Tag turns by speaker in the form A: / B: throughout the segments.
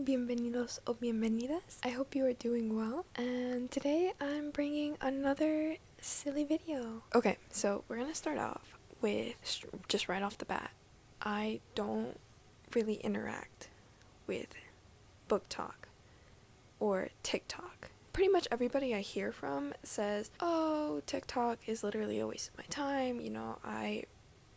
A: bienvenidos o bienvenidas. I hope you are doing well, and today I'm bringing another silly video. Okay, so we're gonna start off with, just right off the bat, I don't really interact with booktok or TikTok. Pretty much everybody I hear from says, oh, TikTok is literally a waste of my time, I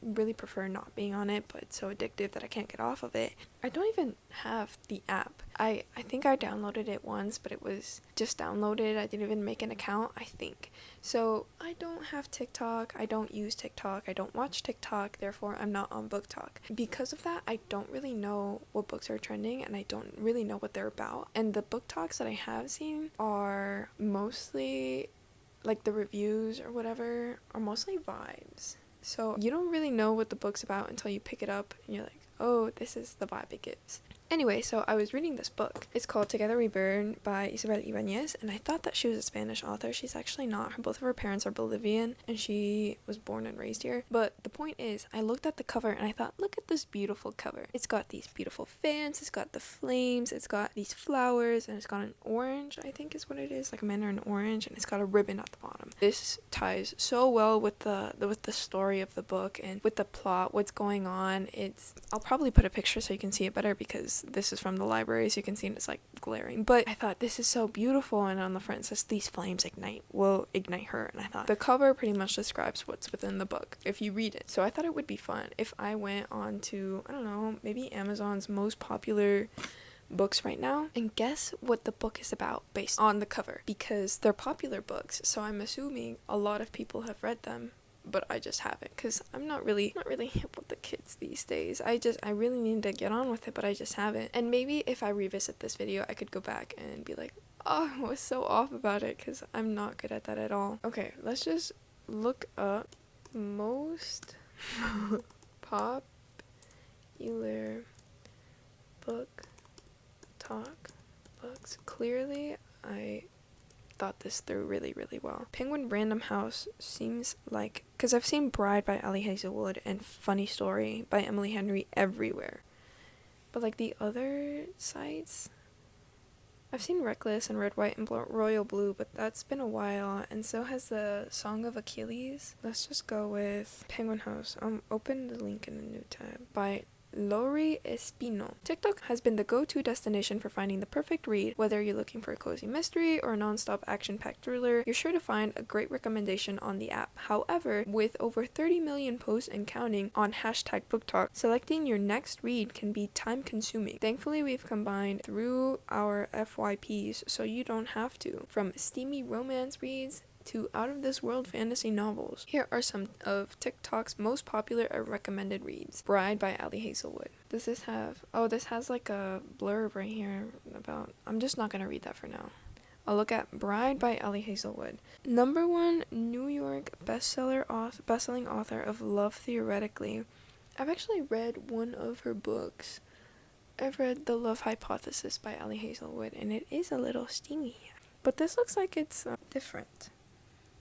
A: really prefer not being on it, but it's so addictive that I can't get off of it. I don't even have the app. I think I downloaded it once, but it was just downloaded. I didn't even make an account, I think. So I don't have TikTok. I don't use TikTok. I don't watch TikTok. Therefore, I'm not on booktok. Because of that, I don't really know what books are trending, and I don't really know what they're about. And the booktoks that I have seen are mostly, like the reviews or whatever, are mostly vibes. So you don't really know what the book's about until you pick it up and you're like, oh, this is the vibe it gives. Anyway, so I was reading this book. It's called Together We Burn by Isabel Ibañez, and I thought that she was a Spanish author. She's actually not. Both of her parents are Bolivian, and she was born and raised here. But the point is, I looked at the cover and I thought, look at this beautiful cover. It's got these beautiful fans, it's got the flames, it's got these flowers, and it's got an orange, I think is what it is, like a mandarin orange, and it's got a ribbon at the bottom. This ties so well with the story of the book and with the plot, what's going on. I'll probably put a picture so you can see it better, because this is from the library, so you can see it, it's like glaring. But I thought, this is so beautiful, and on the front it says, these flames will ignite her. And I thought the cover pretty much describes what's within the book if you read it. So I thought it would be fun if I went on to, I don't know, maybe Amazon's most popular books right now and guess what the book is about based on the cover, because they're popular books, so I'm assuming a lot of people have read them, but I just haven't, because I'm not really hip with the kids these days. I really need to get on with it, but I just haven't. And maybe if I revisit this video, I could go back and be like, oh, I was so off about it, because I'm not good at that at all. Okay, let's just look up most popular booktok books. Clearly, I thought this through really well. Penguin Random House seems like, because I've seen Bride by Ali Hazelwood and Funny Story by Emily Henry everywhere, but like the other sites, I've seen Reckless and Red, White, and Royal Blue, but that's been a while, and so has the Song of Achilles. Let's just go with Penguin House. Open the link in a new tab. By Lori Espino. TikTok has been the go-to destination for finding the perfect read. Whether you're looking for a cozy mystery or a non-stop action-packed thriller, you're sure to find a great recommendation on the app. However, with over 30 million posts and counting on hashtag booktok, selecting your next read can be time-consuming. Thankfully, we've combined through our FYPs so you don't have to. From steamy romance reads to out-of-this-world fantasy novels. Here are some of TikTok's most popular and recommended reads. Bride by Ali Hazelwood. Does this have... oh, this has like a blurb right here about... I'm just not gonna read that for now. I'll look at Bride by Ali Hazelwood. #1 New York best-selling author of Love Theoretically. I've actually read one of her books. I've read The Love Hypothesis by Ali Hazelwood, and it is a little steamy. But this looks like it's different.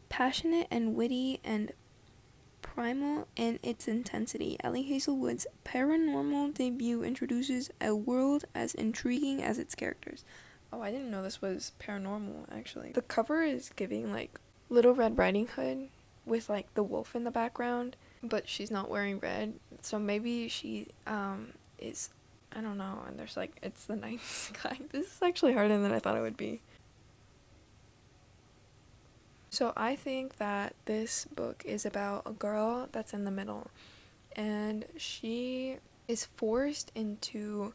A: Passionate and witty and primal in its intensity, Ali Hazelwood's paranormal debut introduces a world as intriguing as its characters. Oh, I didn't know this was paranormal, actually. The cover is giving, like, Little Red Riding Hood with, like, the wolf in the background, but she's not wearing red, so maybe she, is, I don't know, and there's, like, it's the night sky. This is actually harder than I thought it would be. So I think that this book is about a girl that's in the middle, and she is forced into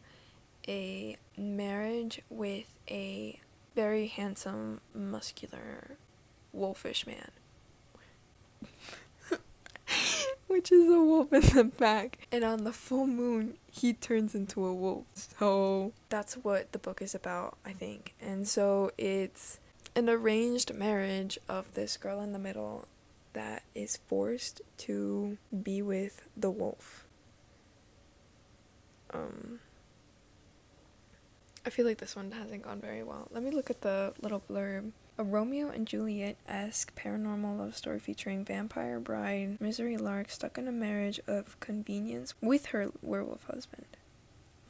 A: a marriage with a very handsome, muscular, wolfish man. Which is a wolf in the back. And on the full moon, he turns into a wolf. So that's what the book is about, I think. And so it's an arranged marriage of this girl in the middle that is forced to be with the wolf. I feel like this one hasn't gone very well. Let me look at the little blurb. A Romeo and Juliet-esque paranormal love story featuring vampire bride Misery Lark stuck in a marriage of convenience with her werewolf husband.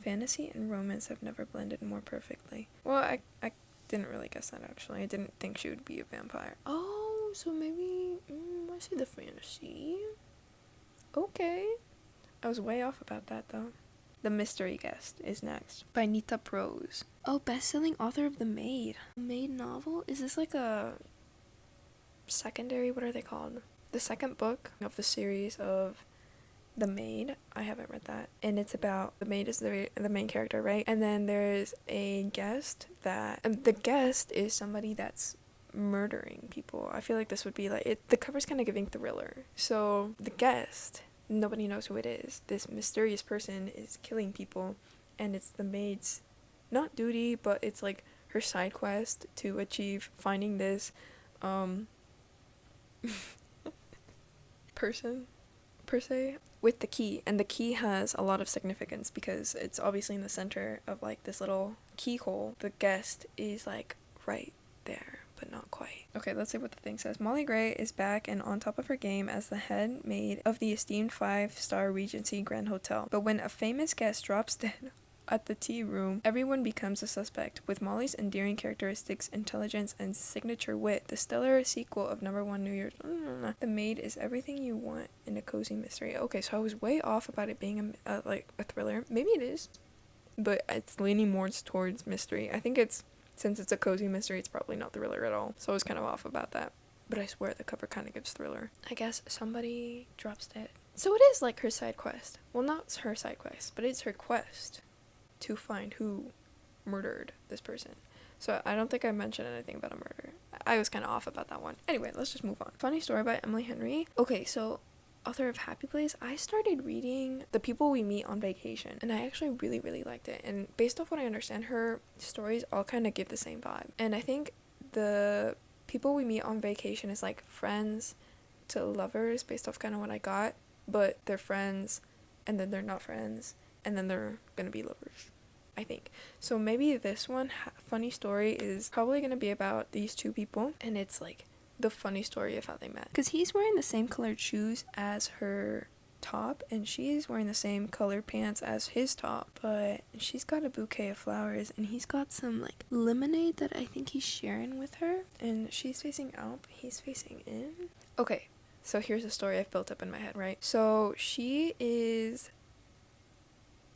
A: Fantasy and romance have never blended more perfectly. Well, I didn't really guess that, actually. I didn't think she would be a vampire. Oh, so maybe, I see the fantasy. Okay. I was way off about that, though. The Mystery Guest is next, by Nita Prose. Oh, best-selling author of The Maid. Maid novel? Is this like a secondary, what are they called? The second book of the series of The Maid. I haven't read that. And it's about, the maid is the main character, right? And then there's a guest that, the guest is somebody that's murdering people. I feel like this would be like, the cover's kind of giving thriller. So the guest, nobody knows who it is. This mysterious person is killing people, and it's the maid's, not duty, but it's like her side quest to achieve finding this person, per se, with the key. And the key has a lot of significance because it's obviously in the center of like this little keyhole. The guest is like right there, but not quite. Okay, let's see what the thing says. Molly Gray is back and on top of her game as the head maid of the esteemed 5-star Regency Grand Hotel. But when a famous guest drops dead at the tea room, everyone becomes a suspect. With Molly's endearing characteristics, intelligence, and signature wit, the stellar sequel of #1 New Year's The Maid is everything you want in a cozy mystery. Okay, so I was way off about it being a thriller. Maybe it is, but it's leaning more towards mystery. I think since it's a cozy mystery, it's probably not thriller at all. So I was kind of off about that. But I swear the cover kind of gives thriller. I guess somebody drops dead. So it is like her side quest. Well, not her side quest, but it's her quest to find who murdered this person. So I don't think I mentioned anything about a murder. I was kind of off about that one. Anyway, let's just move on. Funny story by Emily Henry. Okay, so author of Happy Place, I started reading The People We Meet on Vacation, and I actually really, really liked it. And based off what I understand, her stories all kind of give the same vibe. And I think The People We Meet on Vacation is like friends to lovers, based off kind of what I got, but they're friends, and then they're not friends, and then they're gonna be lovers, I think. So maybe this one, funny story, is probably gonna be about these two people, and it's like the funny story of how they met. Because he's wearing the same colored shoes as her top, and she's wearing the same colored pants as his top, but she's got a bouquet of flowers, and he's got some like lemonade that I think he's sharing with her, and she's facing out, but he's facing in. Okay, so here's a story I've built up in my head, right? So she is...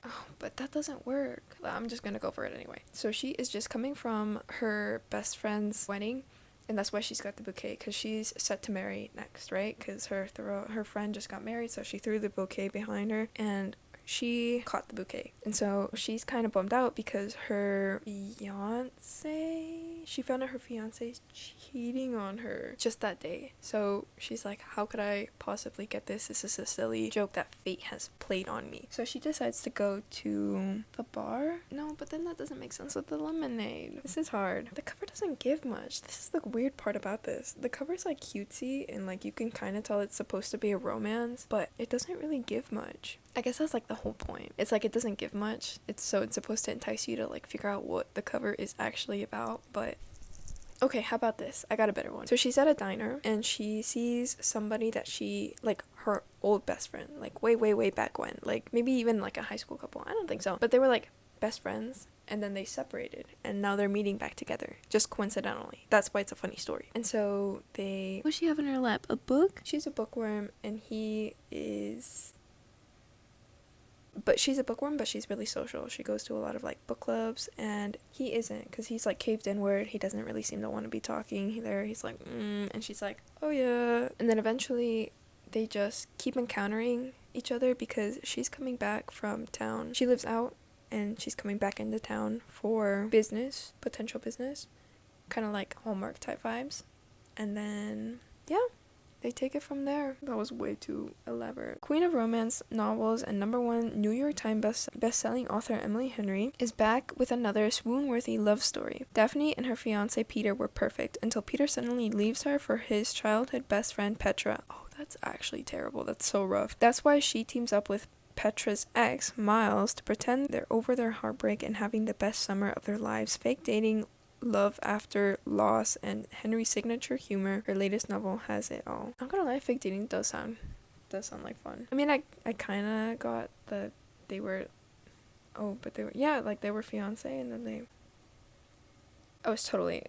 A: Oh, but that doesn't work. I'm just gonna go for it anyway. So she is just coming from her best friend's wedding, and that's why she's got the bouquet, because she's set to marry next, right? Because her friend just got married, so she threw the bouquet behind her, and she caught the bouquet. And so she's kind of bummed out because her fiance, she found out her fiance's cheating on her just that day. So she's like, how could I possibly get this? This is a silly joke that fate has played on me. So she decides to go to the bar. No, but then that doesn't make sense with the lemonade. This is hard. The cover doesn't give much. This is the weird part about this. The cover's like cutesy, and like you can kind of tell it's supposed to be a romance, but it doesn't really give much. I guess that's like the whole point. It's like it doesn't give much. It's supposed to entice you to like figure out what the cover is actually about, but okay, how about this? I got a better one. So she's at a diner and she sees somebody that she, like her old best friend, like way back when, like maybe even like a high school couple. I don't think so, but they were like best friends, and then they separated, and now they're meeting back together, just coincidentally. That's why it's a funny story. And so what does she have in her lap? A book? She's a bookworm, and he is... But she's a bookworm, but she's really social. She goes to a lot of like book clubs, and he isn't, because he's like caved inward. He doesn't really seem to want to be talking there. He's like, and she's like, oh yeah. And then eventually they just keep encountering each other because she's coming back from town. She lives out, and she's coming back into town for business, potential business, kind of like Hallmark type vibes. And then, yeah, they take it from there. That was way too elaborate. Queen of romance novels and #1 New York Times best-selling author Emily Henry is back with another swoon-worthy love story. Daphne and her fiancé Peter were perfect until Peter suddenly leaves her for his childhood best friend Petra. Oh, that's actually terrible. That's so rough. That's why she teams up with Petra's ex, Miles, to pretend they're over their heartbreak and having the best summer of their lives. Fake dating, love after loss, and Henry's signature humor. Her latest novel has it all. I'm not gonna lie, fake dating does sound like fun. I mean, I kind of got that they were Oh, but they were, yeah, like they were fiance, and then they, I was totally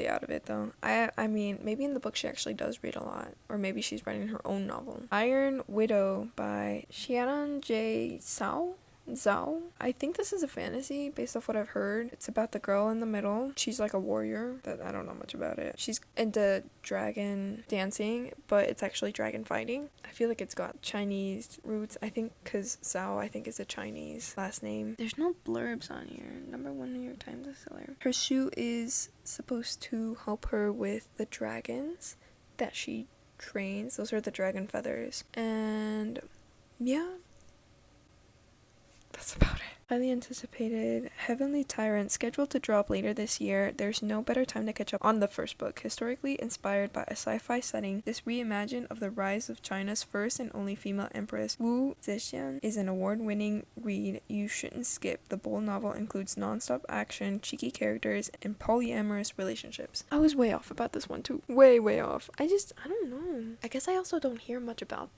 A: out of it though. I mean, maybe in the book she actually does read a lot, or maybe she's writing her own novel. Iron Widow by Xiran Zhao. I think this is a fantasy based off what I've heard. It's about the girl in the middle. She's like a warrior. That I don't know much about it. She's into dragon dancing, but it's actually dragon fighting. I feel like it's got Chinese roots. I think because Zhao, I think, is a Chinese last name. There's no blurbs on here. #1 New York Times bestseller. Her shoe is supposed to help her with the dragons that she trains. Those are the dragon feathers. And yeah, that's about it. Highly anticipated Heavenly Tyrant, scheduled to drop later this year. There's no better time to catch up on the first book. Historically inspired by a sci-fi setting, this reimagining of the rise of China's first and only female empress, Wu Zetian, is an award-winning read you shouldn't skip. The bold novel includes non-stop action, cheeky characters, and polyamorous relationships. I was way off about this one too. Way off. I don't know. I guess I also don't hear much about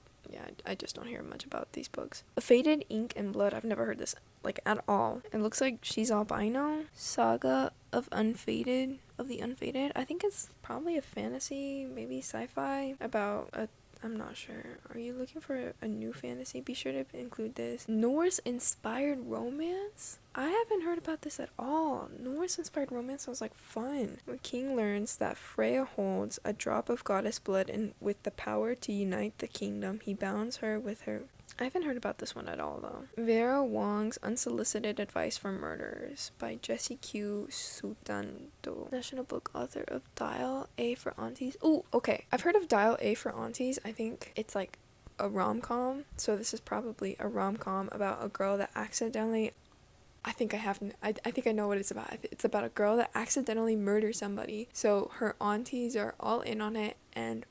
A: I just don't hear much about these books. Faded Ink and Blood, I've never heard this, like, at all. It looks like she's albino. Saga of the Unfaded. I think it's probably a fantasy, maybe sci-fi, about a, I'm not sure. Are you looking for a new fantasy? Be sure to include this. Norse-inspired romance? I haven't heard about this at all. Norse-inspired romance sounds like fun. When King learns that Freya holds a drop of goddess blood and with the power to unite the kingdom, he bounds her with her. I haven't heard about this one at all, though. Vera Wong's Unsolicited Advice for Murderers by Jessie Q. Sutanto. National Book Author of Dial A for Aunties. Oh, okay. I've heard of Dial A for Aunties. I think it's like a rom-com. So this is probably a rom-com about a girl that accidentally... I think I know what it's about. It's about a girl that accidentally murders somebody. So her aunties are all in on it, and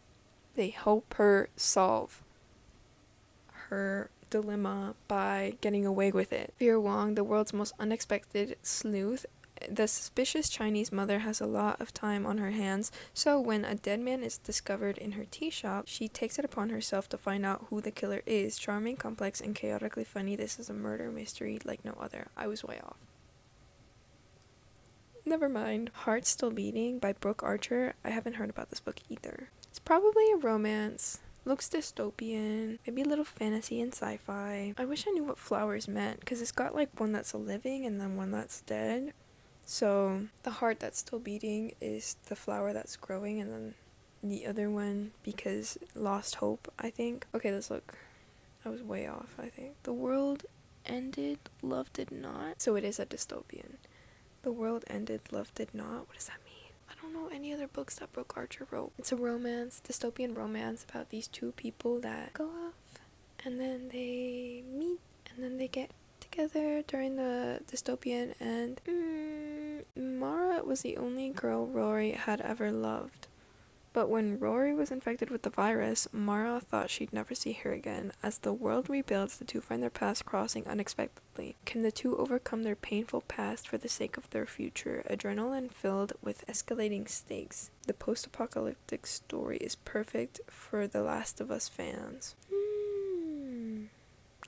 A: they help her solve her dilemma by getting away with it. Vera Wong, the world's most unexpected sleuth. The suspicious Chinese mother has a lot of time on her hands, so when a dead man is discovered in her tea shop, she takes it upon herself to find out who the killer is. Charming, complex, and chaotically funny, this is a murder mystery like no other. I was way off. Never mind. Heart Still Beating by Brooke Archer. I haven't heard about this book either. It's probably a romance. Looks dystopian, maybe a little fantasy and sci-fi. I wish I knew what flowers meant, because it's got like one that's living and then one that's dead. So the heart that's still beating is the flower that's growing, and then the other one, because lost hope, I think. Okay, let's look. I was way off, I think. The world ended, love did not. So it is a dystopian. The world ended, love did not. What does that mean? I don't know any other books that Brooke Archer wrote. It's a romance, dystopian romance about these two people that go off and then they meet and then they get together during the dystopian, and Mara was the only girl Rory had ever loved. But when Rory was infected with the virus, Mara thought she'd never see her again. As the world rebuilds, the two find their paths crossing unexpectedly. Can the two overcome their painful past for the sake of their future? Adrenaline filled with escalating stakes. The post-apocalyptic story is perfect for The Last of Us fans.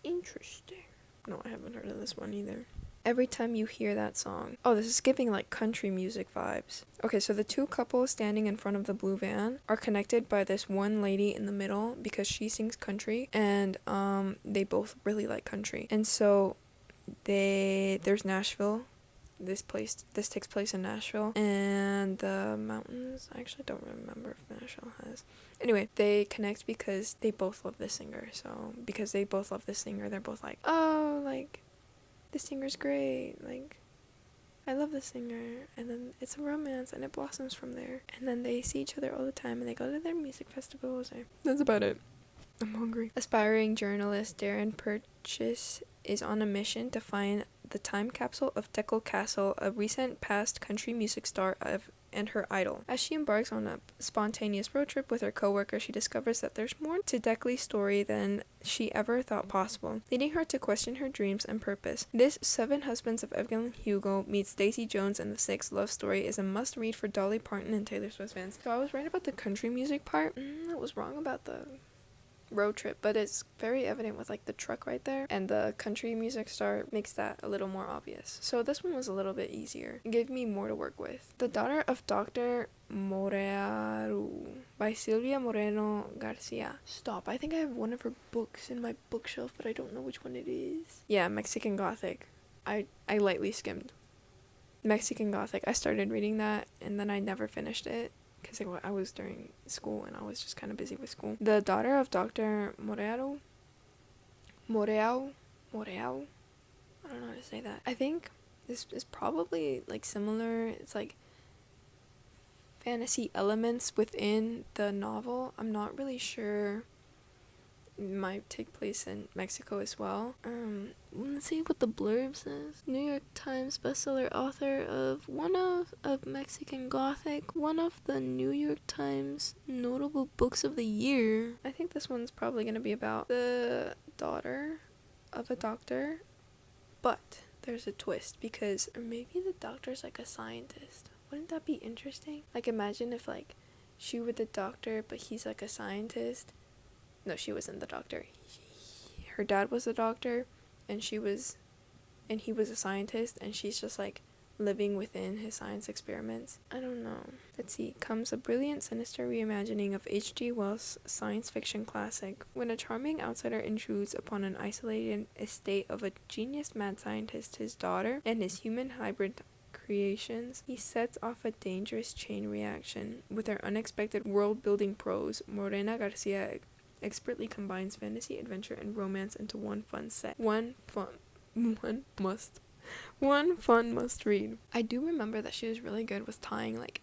A: Interesting. No, I haven't heard of this one either. Every time you hear that song. Oh, this is giving like country music vibes. Okay, so the two couples standing in front of the blue van are connected by this one lady in the middle because she sings country, and they both really like country. And so there's Nashville. This takes place in Nashville, and the mountains. I actually don't remember if Nashville has. Anyway, they connect because they both love this singer. So because they both love this singer, they're both like, oh, like, this singer's great, like, I love this singer. And then it's a romance, and it blossoms from there. And then they see each other all the time, and they go to their music festivals. That's about it. I'm hungry. Aspiring journalist Darren Purchase is on a mission to find the time capsule of Teckle Castle, a recent past country music star and her idol. As she embarks on a spontaneous road trip with her co-worker, she discovers that there's more to Deckley's story than she ever thought possible, leading her to question her dreams and purpose. This Seven Husbands of Evelyn Hugo meets Daisy Jones and the Six love story is a must-read for Dolly Parton and Taylor Swift fans. So I was right about the country music part. I was wrong about the road trip, but it's very evident with like the truck right there, and the country music start makes that a little more obvious. So this one was a little bit easier. It gave me more to work with. The Daughter of Dr. Moreau by Silvia Moreno-Garcia. Stop, I think I have one of her books in my bookshelf, but I don't know which one it is. Yeah, Mexican Gothic. I lightly skimmed Mexican Gothic. I started reading that and then I never finished it because I was during school and I was just kind of busy with school. The Daughter of Dr. Moreau. I don't know how to say that. I think this is probably like similar. It's like fantasy elements within the novel. I'm not really sure. It might take place in Mexico as well. Let's see what the blurb says. New York Times bestseller author of one of Mexican Gothic, one of the New York Times notable books of the year. I think this one's probably going to be about the daughter of a doctor, but there's a twist because maybe the doctor's like a scientist. Wouldn't that be interesting? Like, imagine if like she were the doctor but he's like a scientist. No, she wasn't the doctor. Her dad was a doctor, and he was a scientist, and she's just like living within his science experiments. I don't know. Let's see. Comes a brilliant, sinister reimagining of H.G. Wells' science fiction classic. When a charming outsider intrudes upon an isolated estate of a genius mad scientist, his daughter, and his human hybrid creations, he sets off a dangerous chain reaction. With her unexpected world-building prose, Moreno-Garcia expertly combines fantasy, adventure, and romance into one fun must read. I do remember that she was really good with tying like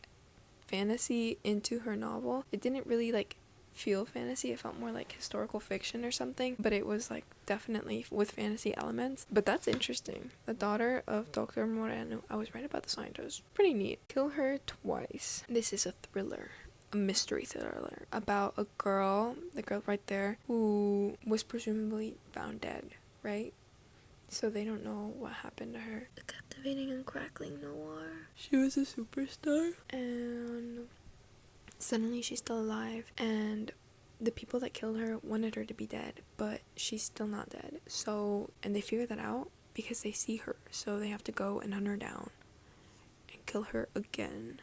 A: fantasy into her novel. It didn't really like feel fantasy, it felt more like historical fiction or something, but it was like definitely with fantasy elements. But that's interesting. The Daughter of Dr. Moreno. I was right about the scientist. Pretty neat. Kill Her Twice. This is a thriller. A mystery thriller about a girl, the girl right there, who was presumably found dead, right? So they don't know what happened to her. A captivating and crackling noir. She was a superstar, and suddenly she's still alive, and the people that killed her wanted her to be dead, but she's still not dead. So, and they figure that out because they see her, so they have to go and hunt her down and kill her again,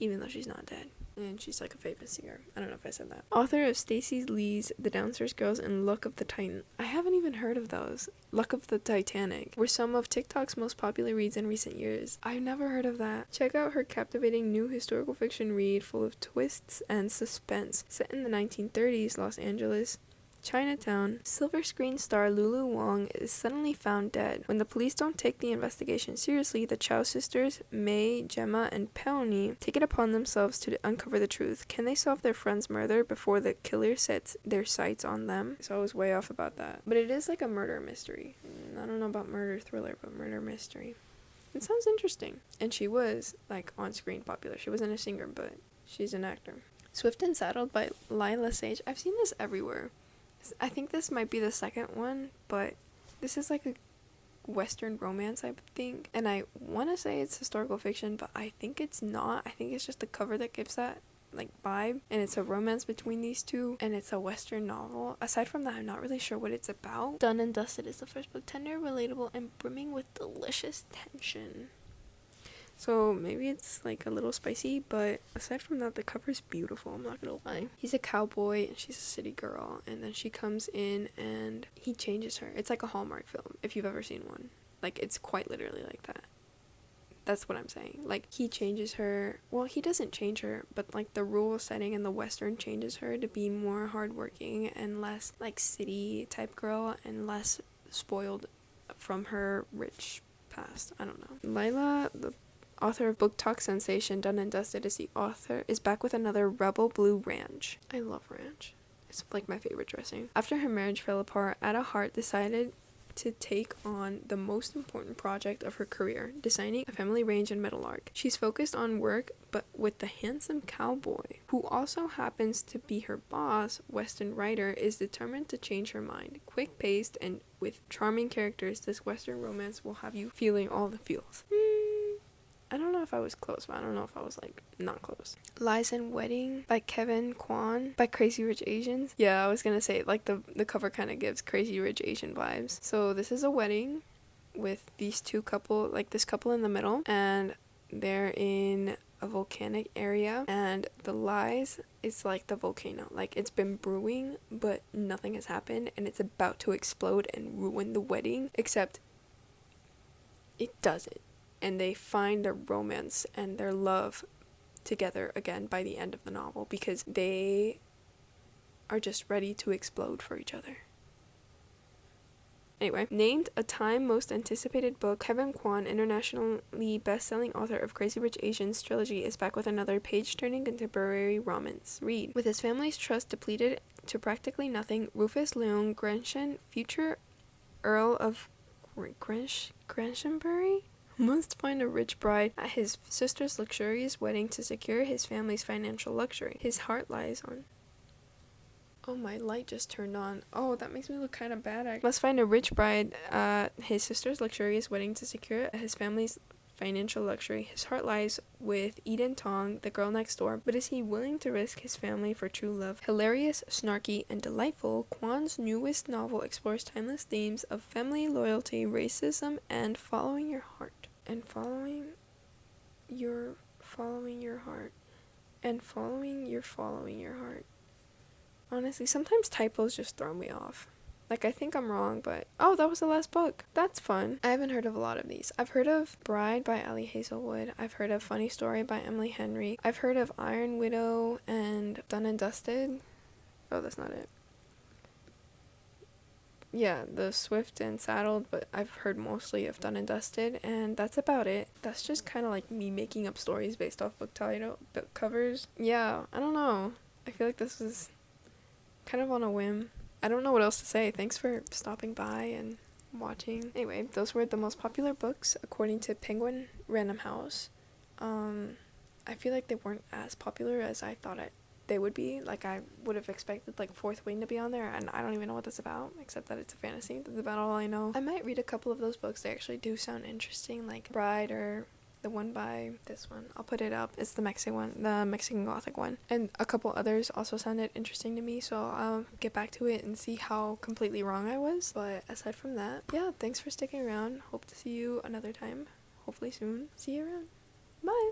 A: even though she's not dead. And she's like a famous singer. I don't know if I said that. Author of Stacey Lee's The Downstairs Girls and Luck of the Titan. I haven't even heard of those. Luck of the Titanic were some of TikTok's most popular reads in recent years. I've never heard of that. Check out her captivating new historical fiction read full of twists and suspense. Set in the 1930s Los Angeles, Chinatown, silver screen star Lulu Wong is suddenly found dead. When the police don't take the investigation seriously, the Zhao sisters, Mei, Gemma, and Peony, take it upon themselves to uncover the truth. Can they solve their friend's murder before the killer sets their sights on them? So I was way off about that. But it is like a murder mystery. I don't know about murder thriller, but murder mystery. It sounds interesting. And she was, like, on-screen popular. She wasn't a singer, but she's an actor. Swift and Saddled by Lyla Sage. I've seen this everywhere. I think this might be the second one, but this is like a Western romance, I think. And I want to say it's historical fiction, but I think it's not. I think it's just the cover that gives that like vibe. And it's a romance between these two, and it's a Western novel. Aside from that, I'm not really sure what it's about. Done and Dusted is the first book. Tender, relatable, and brimming with delicious tension. So maybe it's like a little spicy, but aside from that, the cover's beautiful, I'm not gonna lie. He's a cowboy and she's a city girl, and then she comes in and he changes her. It's like a Hallmark film, if you've ever seen one. Like, it's quite literally like that. That's what I'm saying. Like, he changes her. Well, he doesn't change her, but like the rule setting in the Western changes her to be more hardworking and less like city type girl and less spoiled from her rich past. I don't know. Lyla, the author of booktok sensation Done and Dusted, is back with another Rebel Blue Ranch. I love ranch. It's like my favorite dressing. After her marriage fell apart, Ada Hart decided to take on the most important project of her career, designing a family range in Meadowlark. She's focused on work, but with the handsome cowboy, who also happens to be her boss, Western writer, is determined to change her mind. Quick-paced and with charming characters, this Western romance will have you feeling all the feels. I don't know if I was close, but I don't know if I was, like, not close. Lies and Wedding by Kwan by Crazy Rich Asians. Yeah, I was gonna say, like, the cover kind of gives Crazy Rich Asian vibes. So this is a wedding with these two couple, like, this couple in the middle, and they're in a volcanic area, and the lies, it's like the volcano. Like, it's been brewing, but nothing has happened, and it's about to explode and ruin the wedding, except it doesn't. And they find their romance and their love together again by the end of the novel, because they are just ready to explode for each other. Anyway, named a Time Most Anticipated Book, Kwan, internationally best-selling author of Crazy Rich Asians trilogy, is back with another page-turning contemporary romance. Read. With his family's trust depleted to practically nothing, Rufus Leung Gresham, future Earl of Gransham, must find a rich bride at his sister's luxurious wedding to secure his family's financial luxury. His heart lies on... Oh, my light just turned on. Oh, that makes me look kind of bad. Must find a rich bride at his sister's luxurious wedding to secure his family's financial luxury. His heart lies with Eden Tong, the girl next door, but is he willing to risk his family for true love? Hilarious, snarky, and delightful, Kwan's newest novel explores timeless themes of family, loyalty, racism, and following your heart. And following your heart. And following your heart. Honestly, sometimes typos just throw me off. Like, I think I'm wrong, but... Oh, that was the last book. That's fun. I haven't heard of a lot of these. I've heard of Bride by Ali Hazelwood. I've heard of Funny Story by Emily Henry. I've heard of Iron Widow and Done and Dusted. Oh, that's not it. Yeah, the Swift and Saddled, but I've heard mostly of Done and Dusted, and that's about it. That's just kind of like me making up stories based off book covers. Yeah, I don't know. I feel like this was kind of on a whim. I don't know what else to say. Thanks for stopping by and watching. Anyway, those were the most popular books according to Penguin Random House. I feel like they weren't as popular as I thought they would be. Like, I would have expected, like, Fourth Wing to be on there, and I don't even know what that's about, except that it's a fantasy. That's about all I know. I might read a couple of those books. They actually do sound interesting, like Bride or the one by this one. I'll put it up. It's the Mexican Gothic one. And a couple others also sounded interesting to me, so I'll get back to it and see how completely wrong I was. But aside from that, yeah, thanks for sticking around. Hope to see you another time. Hopefully soon. See you around. Bye!